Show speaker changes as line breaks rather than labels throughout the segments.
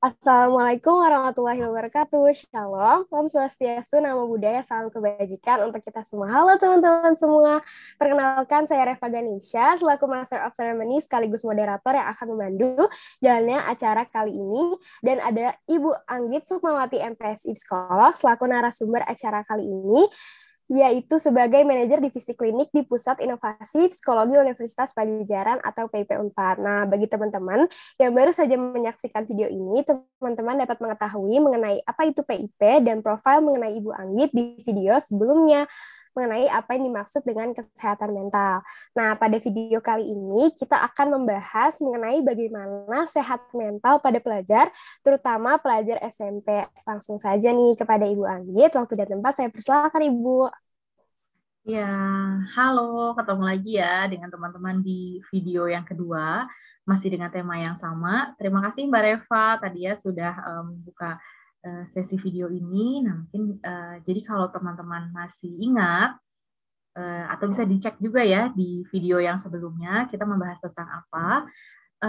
Assalamualaikum warahmatullahi wabarakatuh. Shalom, Om Swastiastu, Namo Buddhaya, Salam Kebajikan untuk kita semua. Halo teman-teman semua. Perkenalkan, saya Reva Ganesha, selaku Master of Ceremony sekaligus moderator yang akan memandu jalannya acara kali ini. Dan ada Ibu Anggit Sukmawati MPSI Psikolog, selaku narasumber acara kali ini, yaitu sebagai manajer divisi klinik di Pusat Inovasi Psikologi Universitas Padjadjaran atau PIP Unpad. Nah, bagi teman-teman yang baru saja menyaksikan video ini, teman-teman dapat mengetahui mengenai apa itu PIP dan profil mengenai Ibu Anggit di video sebelumnya mengenai apa yang dimaksud dengan kesehatan mental. Nah, pada video kali ini kita akan membahas mengenai bagaimana sehat mental pada pelajar, terutama pelajar SMP. Langsung saja nih kepada Ibu Anggit, waktu dan tempat saya persilakan Ibu.
Ya, halo, ketemu lagi ya dengan teman-teman di video yang kedua, masih dengan tema yang sama. Terima kasih Mbak Reva tadi ya sudah buka sesi video ini. Nah, mungkin jadi kalau teman-teman masih ingat atau bisa dicek juga ya di video yang sebelumnya kita membahas tentang apa.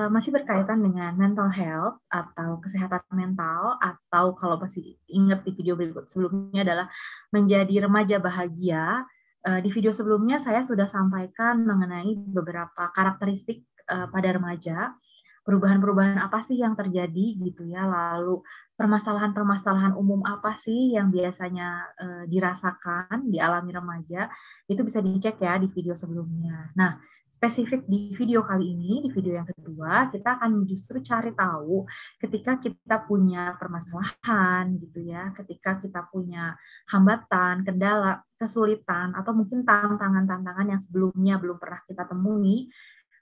Masih berkaitan dengan mental health atau kesehatan mental, atau kalau masih ingat di video berikut sebelumnya adalah menjadi remaja bahagia. Di video sebelumnya saya sudah sampaikan mengenai beberapa karakteristik pada remaja, perubahan-perubahan apa sih yang terjadi gitu ya, lalu permasalahan-permasalahan umum apa sih yang biasanya dirasakan, dialami remaja, itu bisa dicek ya di video sebelumnya. Nah, spesifik di video kali ini, di video yang kedua, kita akan justru cari tahu ketika kita punya permasalahan gitu ya, ketika kita punya hambatan, kendala, kesulitan, atau mungkin tantangan-tantangan yang sebelumnya belum pernah kita temui,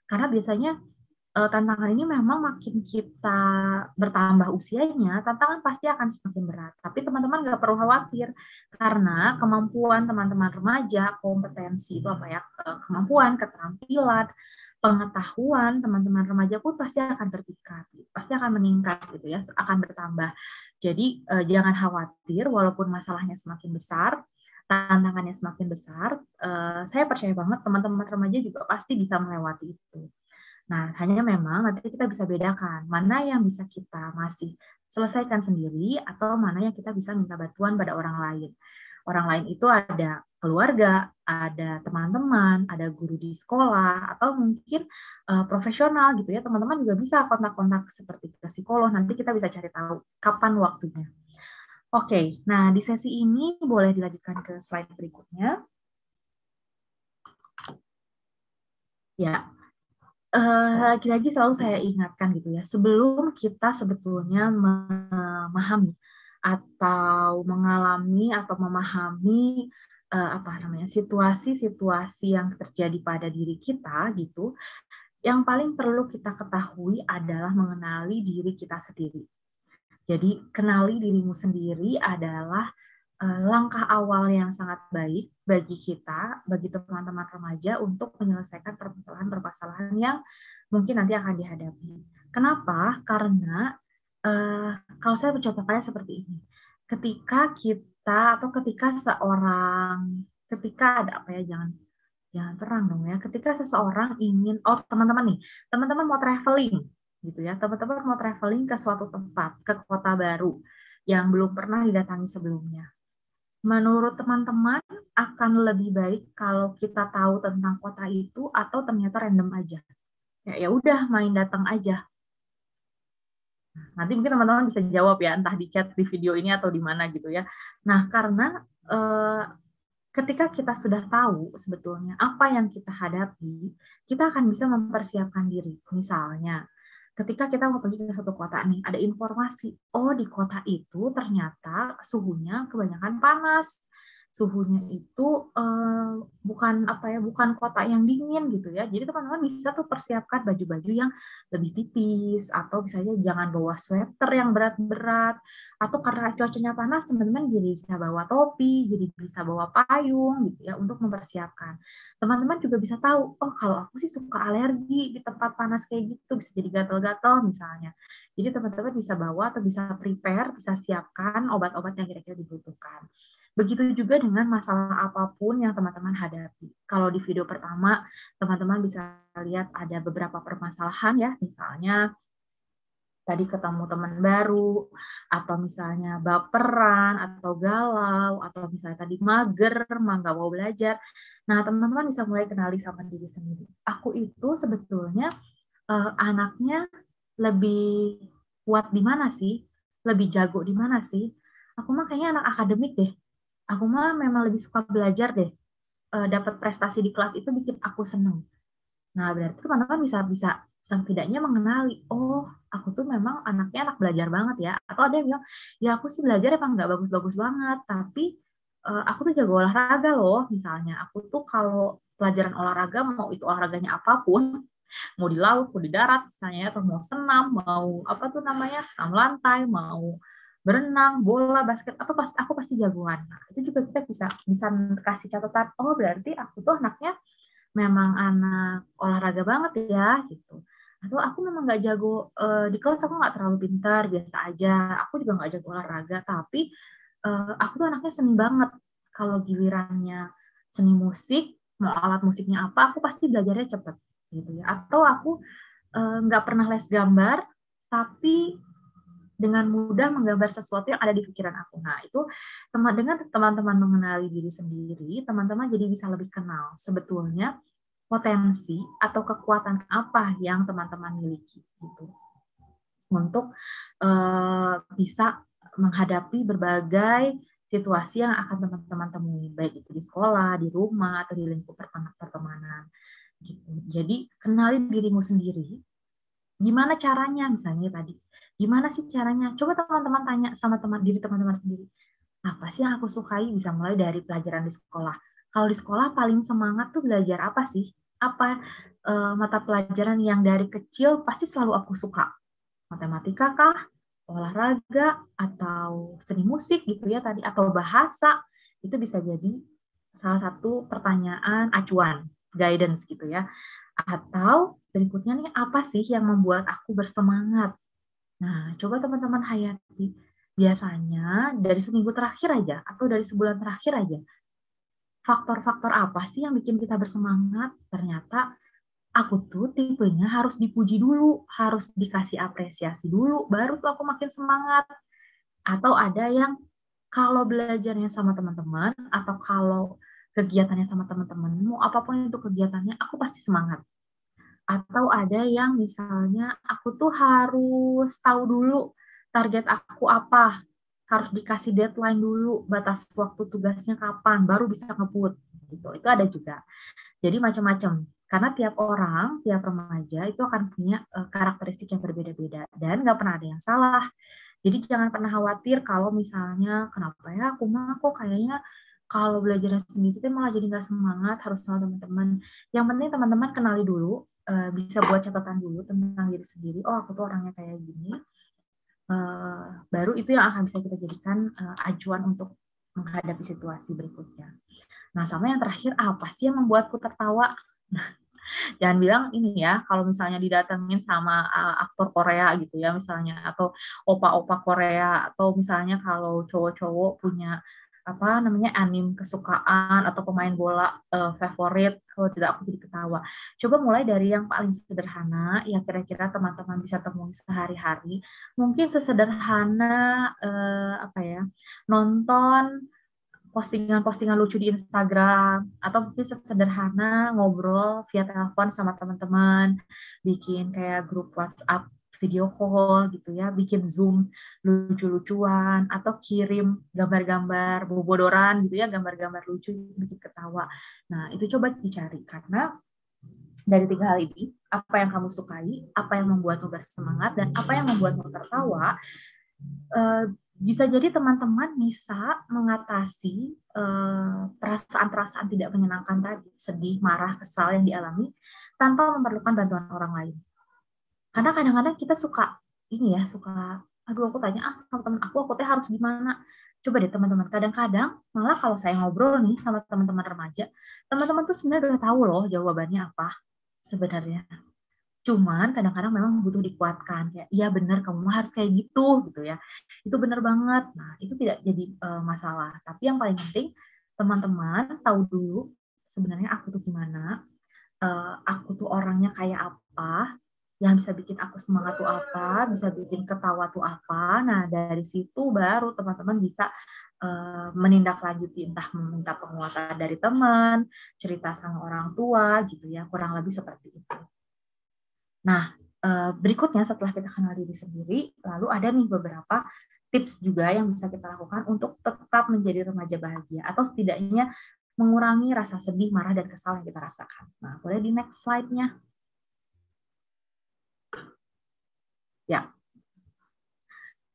karena biasanya tantangan ini memang makin kita bertambah usianya, tantangan pasti akan semakin berat. Tapi teman-teman nggak perlu khawatir, karena kemampuan teman-teman remaja, kompetensi itu apa ya, kemampuan, keterampilan, pengetahuan teman-teman remaja pun pasti akan bertingkat, pasti akan meningkat gitu ya, akan bertambah. Jadi jangan khawatir, walaupun masalahnya semakin besar, tantangannya semakin besar, saya percaya banget teman-teman remaja juga pasti bisa melewati itu. Nah, hanya memang nanti kita bisa bedakan mana yang bisa kita masih selesaikan sendiri atau mana yang kita bisa minta bantuan pada orang lain. Orang lain itu ada keluarga, ada teman-teman, ada guru di sekolah, atau mungkin profesional gitu ya. Teman-teman juga bisa kontak-kontak seperti ke psikolog. Nanti kita bisa cari tahu kapan waktunya. Oke, nah di sesi ini boleh dilanjutkan ke slide berikutnya. Ya, lagi-lagi selalu saya ingatkan gitu ya, sebelum kita sebetulnya memahami atau mengalami atau memahami apa namanya situasi-situasi yang terjadi pada diri kita gitu, yang paling perlu kita ketahui adalah mengenali diri kita sendiri. Jadi kenali dirimu sendiri adalah langkah awal yang sangat baik bagi kita, bagi teman-teman remaja untuk menyelesaikan permasalahan-permasalahan yang mungkin nanti akan dihadapi. Kenapa? Karena kalau saya bercontohnya seperti ini, ketika kita atau ketika seorang, ketika ada apa ya, jangan jangan terang dong ya, ketika seseorang ingin, oh teman-teman nih, teman-teman mau traveling gitu ya, teman-teman mau traveling ke suatu tempat, ke kota baru yang belum pernah didatangi sebelumnya. Menurut teman-teman akan lebih baik kalau kita tahu tentang kota itu atau ternyata random aja. Ya udah main datang aja. Nanti mungkin teman-teman bisa jawab ya, entah di chat di video ini atau di mana gitu ya. Nah, karena ketika kita sudah tahu sebetulnya apa yang kita hadapi, kita akan bisa mempersiapkan diri. Misalnya, ketika kita mau pergi ke satu kota nih, ada informasi, oh di kota itu ternyata suhunya kebanyakan panas, suhunya itu bukan apa ya, bukan kota yang dingin gitu ya. Jadi teman-teman bisa tuh persiapkan baju-baju yang lebih tipis, atau misalnya jangan bawa sweater yang berat-berat, atau karena cuacanya panas teman-teman jadi bisa bawa topi, jadi bisa bawa payung gitu ya untuk mempersiapkan. Teman-teman juga bisa tahu, oh kalau aku sih suka alergi di tempat panas kayak gitu, bisa jadi gatal-gatal misalnya. Jadi teman-teman bisa bawa atau bisa prepare, bisa siapkan obat-obat yang kira-kira dibutuhkan. Begitu juga dengan masalah apapun yang teman-teman hadapi. Kalau di video pertama, teman-teman bisa lihat ada beberapa permasalahan ya, misalnya tadi ketemu teman baru, atau misalnya baperan, atau galau, atau misalnya tadi mager, nggak mau belajar. Nah, teman-teman bisa mulai kenali sama diri sendiri. Aku itu sebetulnya anaknya lebih kuat di mana sih? Lebih jago di mana sih? Aku mah kayaknya anak akademik deh. Aku mah memang lebih suka belajar deh. Dapat prestasi di kelas itu bikin aku seneng. Nah, berarti teman-teman bisa bisa setidaknya mengenali, oh, aku tuh memang anaknya anak belajar banget ya. Atau ada yang bilang, ya aku sih belajar emang nggak bagus-bagus banget, tapi aku tuh jago olahraga loh. Misalnya, aku tuh kalau pelajaran olahraga, mau itu olahraganya apapun, mau di laut, mau di darat, misalnya, atau mau senam, mau apa tuh namanya, senam lantai, mau berenang, bola, basket, aku pasti jagoan. Nah, itu juga kita bisa bisa kasih catatan, oh berarti aku tuh anaknya memang anak olahraga banget ya gitu. Atau aku memang nggak jago di kelas, aku nggak terlalu pintar, biasa aja. Aku juga nggak jago olahraga, tapi aku tuh anaknya seni banget. Kalau gilirannya seni musik, mau alat musiknya apa, aku pasti belajarnya cepet gitu ya. Atau aku nggak pernah les gambar, tapi dengan mudah menggambar sesuatu yang ada di pikiran aku. Nah, itu dengan teman-teman mengenali diri sendiri, teman-teman jadi bisa lebih kenal sebetulnya potensi atau kekuatan apa yang teman-teman miliki gitu untuk bisa menghadapi berbagai situasi yang akan teman-teman temui, baik itu di sekolah, di rumah, atau di lingkup pertemanan gitu. Jadi kenali dirimu sendiri. Gimana caranya misalnya tadi? Gimana sih caranya? Coba teman-teman tanya sama diri teman-teman sendiri. Apa sih yang aku sukai? Bisa mulai dari pelajaran di sekolah. Kalau di sekolah paling semangat tuh belajar apa sih? Apa mata pelajaran yang dari kecil pasti selalu aku suka? Matematika kah? Olahraga atau seni musik gitu ya tadi, atau bahasa? Itu bisa jadi salah satu pertanyaan acuan, guidance gitu ya. Atau berikutnya nih, apa sih yang membuat aku bersemangat? Nah, coba teman-teman hayati. Biasanya dari seminggu terakhir aja, atau dari sebulan terakhir aja, faktor-faktor apa sih yang bikin kita bersemangat? Ternyata aku tuh tipenya harus dipuji dulu, harus dikasih apresiasi dulu, baru tuh aku makin semangat. Atau ada yang kalau belajarnya sama teman-teman, atau kalau kegiatannya sama teman-teman, mau apapun itu kegiatannya, aku pasti semangat. Atau ada yang misalnya aku tuh harus tahu dulu target aku apa, harus dikasih deadline dulu, batas waktu tugasnya kapan, baru bisa ngebut. Gitu. Itu ada juga. Jadi macam-macam. Karena tiap orang, tiap remaja itu akan punya karakteristik yang berbeda-beda. Dan nggak pernah ada yang salah. Jadi jangan pernah khawatir kalau misalnya, kenapa ya aku mah kok kayaknya kalau belajar sendiri itu malah jadi nggak semangat, harus sama teman-teman. Yang penting teman-teman kenali dulu, bisa buat catatan dulu tentang diri sendiri. Oh, aku tuh orangnya kayak gini. Baru itu yang akan bisa kita jadikan acuan untuk menghadapi situasi berikutnya. Nah, sama yang terakhir, apa sih yang membuatku tertawa? Nah, jangan bilang ini ya, kalau misalnya didatengin sama aktor Korea gitu ya, misalnya, atau opa-opa Korea, atau misalnya kalau cowok-cowok punya apa namanya anim kesukaan atau pemain bola favorit, kalau tidak aku jadi ketawa. Coba mulai dari yang paling sederhana yang kira-kira teman-teman bisa temui sehari-hari. Mungkin sesederhana apa ya, nonton postingan-postingan lucu di Instagram, atau mungkin sesederhana ngobrol via telepon sama teman-teman, bikin kayak grup WhatsApp video call gitu ya, bikin Zoom lucu-lucuan, atau kirim gambar-gambar bobodoran gitu ya, gambar-gambar lucu bikin ketawa. Nah, itu coba dicari, karena dari tiga hal ini, apa yang kamu sukai, apa yang membuatmu bersemangat, dan apa yang membuatmu tertawa, bisa jadi teman-teman bisa mengatasi perasaan-perasaan tidak menyenangkan tadi, sedih, marah, kesal yang dialami tanpa memerlukan bantuan orang lain. Karena kadang-kadang kita suka ini ya, suka aduh aku tanya sama teman aku teh harus gimana. Coba deh teman-teman, kadang-kadang malah kalau saya ngobrol nih sama teman-teman remaja, teman-teman tuh sebenarnya udah tahu loh jawabannya apa sebenarnya. Cuman kadang-kadang memang butuh dikuatkan, kayak iya benar kamu harus kayak gitu ya, itu benar banget. Nah itu tidak jadi masalah, tapi yang paling penting teman-teman tahu dulu sebenarnya aku tuh gimana, aku tuh orangnya kayak apa, yang bisa bikin aku semangat tuh apa, bisa bikin ketawa tuh apa. Nah, dari situ baru teman-teman bisa menindaklanjuti, entah meminta penguatan dari teman, cerita sama orang tua gitu ya, kurang lebih seperti itu. Nah, berikutnya setelah kita kenal diri sendiri, lalu ada nih beberapa tips juga yang bisa kita lakukan untuk tetap menjadi remaja bahagia, atau setidaknya mengurangi rasa sedih, marah, dan kesal yang kita rasakan. Nah, boleh di next slide-nya. Ya,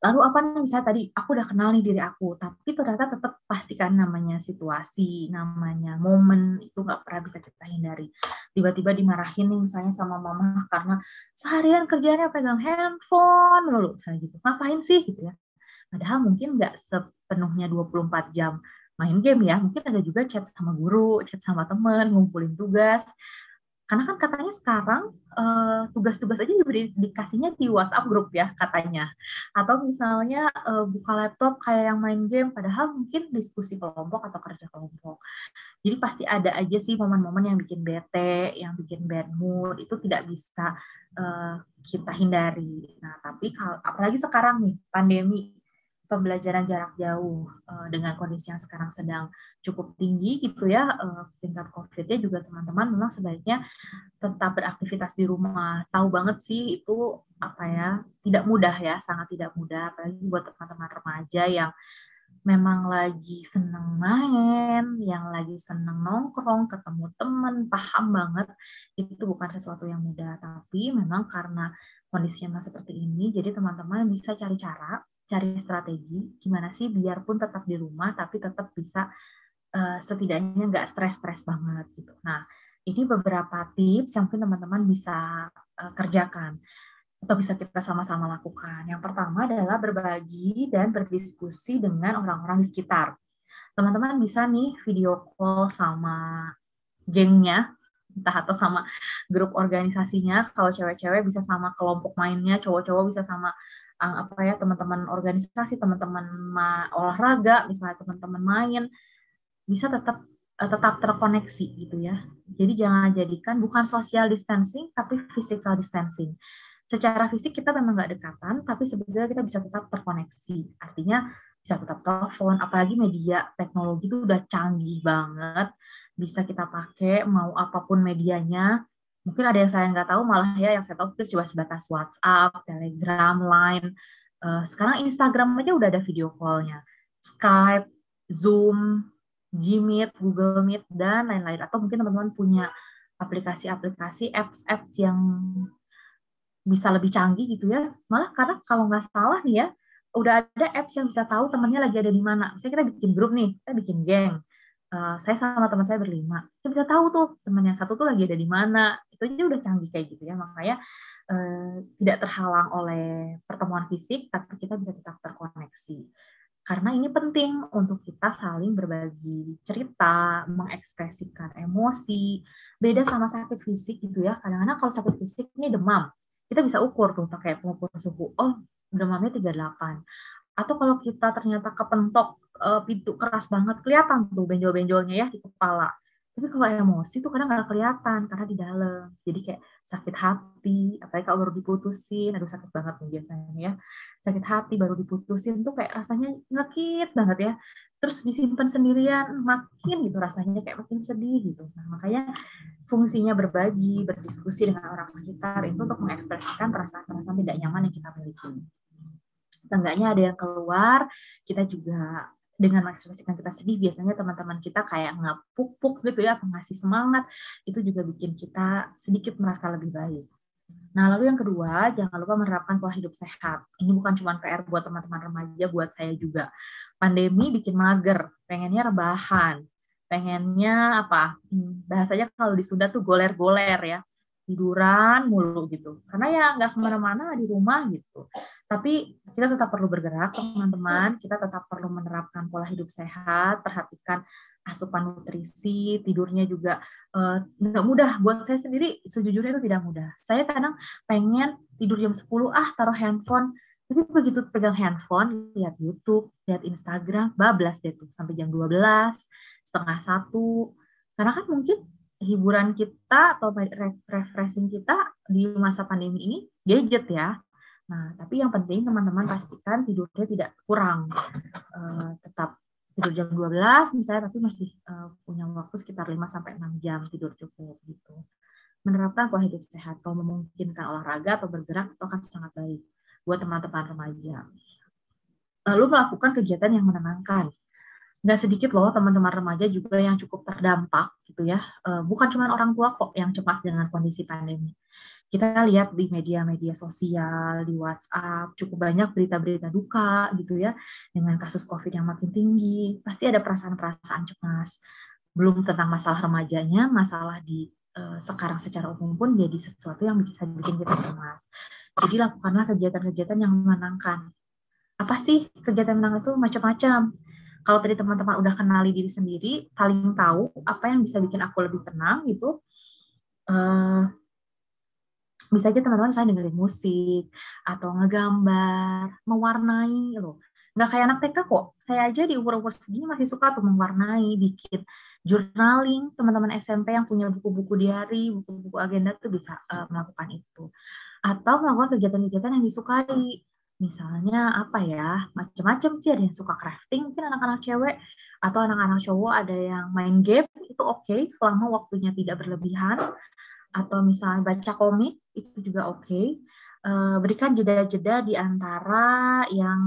lalu apa nih, misalnya tadi aku udah kenal nih diri aku, tapi ternyata tetap pastikan namanya situasi, namanya momen, itu nggak pernah bisa kita hindari. Tiba-tiba dimarahin nih misalnya sama mama karena seharian kerjanya pegang handphone dulu, misalnya gitu. Ngapain sih gitu ya? Padahal mungkin nggak sepenuhnya 24 jam main game ya, mungkin ada juga chat sama guru, chat sama teman, ngumpulin tugas. Karena kan katanya sekarang tugas-tugas aja dikasihnya di WhatsApp grup ya katanya. Atau misalnya buka laptop kayak yang main game, padahal mungkin diskusi kelompok atau kerja kelompok. Jadi pasti ada aja sih momen-momen yang bikin bete, yang bikin bad mood, itu tidak bisa kita hindari. Nah, tapi kalau apalagi sekarang nih, pandemi, pembelajaran jarak jauh dengan kondisi yang sekarang sedang cukup tinggi gitu ya, tingkat COVID-nya juga teman-teman memang sebaiknya tetap beraktivitas di rumah. Tahu banget sih itu apa ya, tidak mudah ya, sangat tidak mudah, apalagi buat teman-teman remaja yang memang lagi seneng main, yang lagi seneng nongkrong, ketemu temen, paham banget itu bukan sesuatu yang mudah. Tapi memang karena kondisinya seperti ini, jadi teman-teman bisa cari cara, cari strategi, gimana sih biarpun tetap di rumah, tapi tetap bisa setidaknya nggak stres-stres banget gitu. Nah, ini beberapa tips yang mungkin teman-teman bisa kerjakan atau bisa kita sama-sama lakukan. Yang pertama adalah berbagi dan berdiskusi dengan orang-orang di sekitar. Teman-teman bisa nih video call sama gengnya, entah atau sama grup organisasinya. Kalau cewek-cewek bisa sama kelompok mainnya, cowok-cowok bisa sama apa ya, teman-teman organisasi, teman-teman olahraga, misalnya teman-teman main, bisa tetap terkoneksi gitu ya. Jadi jangan jadikan bukan social distancing tapi physical distancing. Secara fisik kita memang nggak dekatan, tapi sebetulnya kita bisa tetap terkoneksi. Artinya bisa tetap telepon, apalagi media teknologi itu udah canggih banget, bisa kita pakai mau apapun medianya. Mungkin ada yang saya nggak tahu, malah ya yang saya tahu itu cuma sebatas WhatsApp, Telegram, Line. Sekarang Instagram aja udah ada video call-nya. Skype, Zoom, Gmeet, Google Meet, dan lain-lain. Atau mungkin teman-teman punya aplikasi-aplikasi, apps-apps yang bisa lebih canggih gitu ya. Malah karena kalau nggak salah nih ya, udah ada apps yang bisa tahu temannya lagi ada di mana. Misalnya kita bikin grup nih, kita bikin geng. Saya sama teman saya berlima. Kita bisa tahu tuh teman yang satu tuh lagi ada di mana. Itu aja udah canggih kayak gitu ya. Makanya tidak terhalang oleh pertemuan fisik, tapi kita bisa tetap terkoneksi. Karena ini penting untuk kita saling berbagi cerita, mengekspresikan emosi. Beda sama sakit fisik gitu ya. Kadang-kadang kalau sakit fisik ini demam, kita bisa ukur tuh pakai pengukur suhu. Oh, demamnya 38. Atau kalau kita ternyata kepentok pintu keras banget, kelihatan tuh benjol-benjolnya ya di kepala. Tapi kalau emosi tuh kadang nggak kelihatan karena di dalam. Jadi kayak sakit hati, apalagi kalau baru diputusin, aduh sakit banget nih biasanya ya. Sakit hati baru diputusin tuh kayak rasanya nyekit banget ya. Terus disimpan sendirian, makin gitu rasanya kayak makin sedih gitu. Nah, makanya fungsinya berbagi, berdiskusi dengan orang sekitar itu untuk mengekspresikan perasaan-perasaan tidak nyaman yang kita miliki. Seenggaknya ada yang keluar, kita juga dengan mengekspresikan kita sedih, biasanya teman-teman kita kayak ngepuk-puk gitu ya, ngasih semangat, itu juga bikin kita sedikit merasa lebih baik. Nah, lalu yang kedua, jangan lupa menerapkan pola hidup sehat. Ini bukan cuma PR buat teman-teman remaja, buat saya juga. Pandemi bikin mager, pengennya rebahan, pengennya apa? Bahasanya kalau di Sunda tuh goler-goler ya, tiduran mulu gitu. Karena ya nggak kemana-mana di rumah gitu. Tapi kita tetap perlu bergerak, teman-teman. Kita tetap perlu menerapkan pola hidup sehat, perhatikan asupan nutrisi, tidurnya juga nggak mudah. Buat saya sendiri, sejujurnya itu tidak mudah. Saya kadang pengen tidur jam 10, taruh handphone. Tapi begitu pegang handphone, lihat YouTube, lihat Instagram, bablas deh tuh sampai jam 12, setengah 1. Karena kan mungkin hiburan kita atau refreshing kita di masa pandemi ini gadget ya. Nah, tapi yang penting teman-teman pastikan tidurnya tidak kurang. Tetap tidur jam 12 misalnya, tapi masih punya waktu sekitar 5-6 jam tidur cukup gitu. Menerapkan pola hidup sehat atau memungkinkan olahraga atau bergerak itu akan sangat baik buat teman-teman remaja. Lalu melakukan kegiatan yang menenangkan. Nggak sedikit loh teman-teman remaja juga yang cukup terdampak gitu ya. Bukan cuma orang tua kok yang cemas dengan kondisi pandemi. Kita lihat di media-media sosial, di WhatsApp, cukup banyak berita-berita duka gitu ya, dengan kasus COVID yang makin tinggi. Pasti ada perasaan-perasaan cemas. Belum tentang masalah remajanya, masalah di sekarang secara umum pun jadi sesuatu yang bisa bikin kita cemas. Jadi lakukanlah kegiatan-kegiatan yang menenangkan. Apa sih kegiatan menenang itu? Macam-macam. Kalau tadi teman-teman udah kenali diri sendiri, paling tahu apa yang bisa bikin aku lebih tenang gitu, bisa aja teman-teman saya dengerin musik atau ngegambar, mewarnai loh. Nggak kayak anak TK kok. Saya aja di umur-umur segini masih suka tuh mewarnai, bikin journaling. Teman-teman SMP yang punya buku-buku diary, buku-buku agenda tuh bisa melakukan itu. Atau melakukan kegiatan-kegiatan yang disukai. Misalnya apa ya, macam-macam sih, ada yang suka crafting, mungkin anak-anak cewek, atau anak-anak cowok ada yang main game, itu oke, selama waktunya tidak berlebihan, atau misalnya baca komik, itu juga oke. Berikan jeda-jeda di antara yang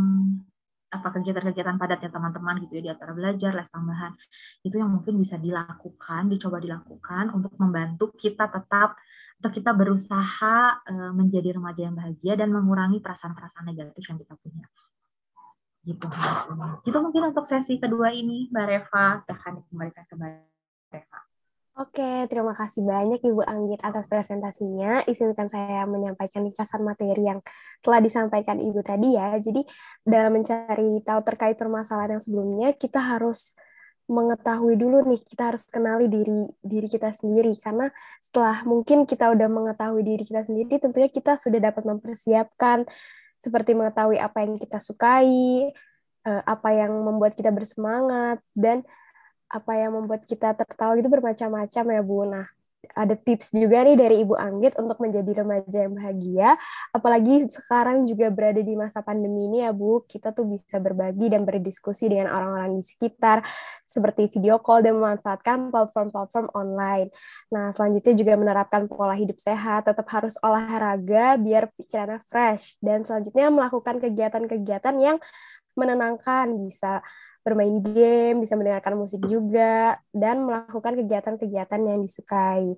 apa kegiatan-kegiatan padatnya teman-teman gitu ya, di antara belajar, les tambahan. Itu yang mungkin bisa dilakukan, dicoba dilakukan untuk membantu kita tetap atau kita berusaha menjadi remaja yang bahagia dan mengurangi perasaan-perasaan negatif yang kita punya. Gitu. Itu mungkin untuk sesi kedua ini, Mbak Reva. Silahkan dikembalikan ke Mbak Reva.
Oke, terima kasih banyak Ibu Anggit atas presentasinya. Izinkan saya menyampaikan ringkasan materi yang telah disampaikan Ibu tadi ya. Jadi dalam mencari tahu terkait permasalahan yang sebelumnya, kita harus mengetahui dulu nih, kita harus kenali diri diri kita sendiri. Karena setelah mungkin kita udah mengetahui diri kita sendiri, tentunya kita sudah dapat mempersiapkan seperti mengetahui apa yang kita sukai, apa yang membuat kita bersemangat, dan apa yang membuat kita tertawa gitu bermacam-macam ya Bu. Nah, ada tips juga nih dari Ibu Anggit untuk menjadi remaja yang bahagia. Apalagi sekarang juga berada di masa pandemi ini ya Bu, kita tuh bisa berbagi dan berdiskusi dengan orang-orang di sekitar, seperti video call dan memanfaatkan platform-platform online. Nah, selanjutnya juga menerapkan pola hidup sehat, tetap harus olahraga biar pikirannya fresh. Dan selanjutnya melakukan kegiatan-kegiatan yang menenangkan, bisa bermain game, bisa mendengarkan musik juga, dan melakukan kegiatan-kegiatan yang disukai.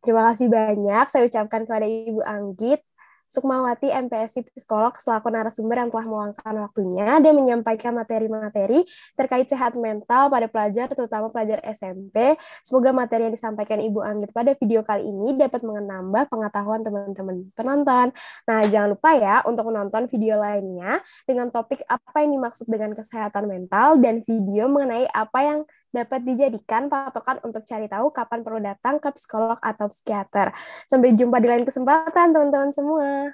Terima kasih banyak saya ucapkan kepada Ibu Anggit Sukmawati, MPSI Psikolog, selaku narasumber yang telah meluangkan waktunya dan menyampaikan materi-materi terkait sehat mental pada pelajar, terutama pelajar SMP. Semoga materi yang disampaikan Ibu Anggit pada video kali ini dapat menambah pengetahuan teman-teman penonton. Nah, jangan lupa ya untuk menonton video lainnya dengan topik apa yang dimaksud dengan kesehatan mental dan video mengenai apa yang dapat dijadikan patokan untuk cari tahu kapan perlu datang ke psikolog atau psikiater. Sampai jumpa di lain kesempatan, teman-teman semua.